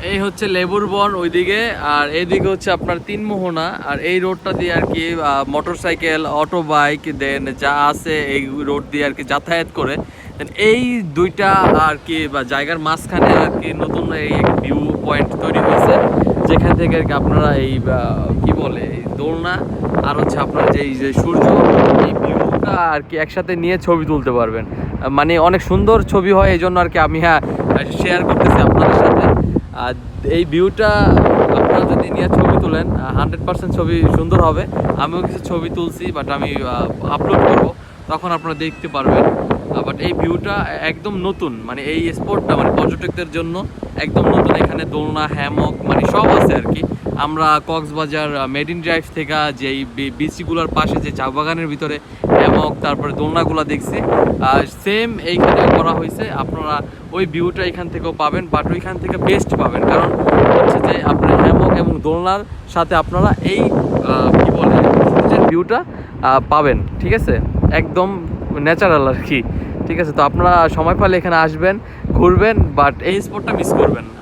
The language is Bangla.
এই হচ্ছে লেবুর বন ওইদিকে, আর এইদিকে হচ্ছে আপনার তিনমোহনা। আর এই রোডটা দিয়ে আর কি মোটর সাইকেল, অটো বাইক দেন যা আছে এই রোড দিয়ে আর কি যাতায়াত করে। এই দুইটা আর কি বা জায়গার মাঝখানে আর কি নতুন এই ভিউ পয়েন্ট তৈরি হয়েছে, যেখান থেকে আর কি আপনারা এই কি বলে এই দোলনা আর হচ্ছে আপনার যে সূর্য, এই ভিউটা আর কি একসাথে নিয়ে ছবি তুলতে পারবেন। মানে অনেক সুন্দর ছবি হয়, এই জন্য আর কি আমি শেয়ার করতেছি আপনাদের সাথে। আর এই ভিউটা আপনারা যদি নিয়ে ছবি তোলেন 100% ছবি সুন্দর হবে। আমিও কিছু ছবি তুলছি, বাট আমি আপলোড করব, তখন আপনারা দেখতে পারবেন। বাট এই ভিউটা একদম নতুন, মানে এই স্পটটা মানে পর্যটকদের জন্য একদম নতুন। এখানে দোলনা, হ্যামক মানে সব আছে আর কি। আমরা কক্সবাজার মেরিন ড্রাইভ থেকে যেই বিচগুলোর পাশে যে চা বাগানের ভিতরে হ্যামক তারপরে দোলনাগুলো দেখছি, সেম এইখানে করা হয়েছে। আপনারা ওই ভিউটা এখান থেকেও পাবেন, বাট ওইখান থেকে বেস্ট পাবেন, কারণ হচ্ছে যে আপনার হ্যামক এবং দোলনার সাথে আপনারা এই কি বলে সূর্যের ভিউটা পাবেন। ঠিক আছে, একদম ন্যাচারাল আর কি। ঠিক আছে, তো আপনারা সময় পেলে এখানে আসবেন, ঘুরবেন, বাট এই স্পটটা মিস করবেন না।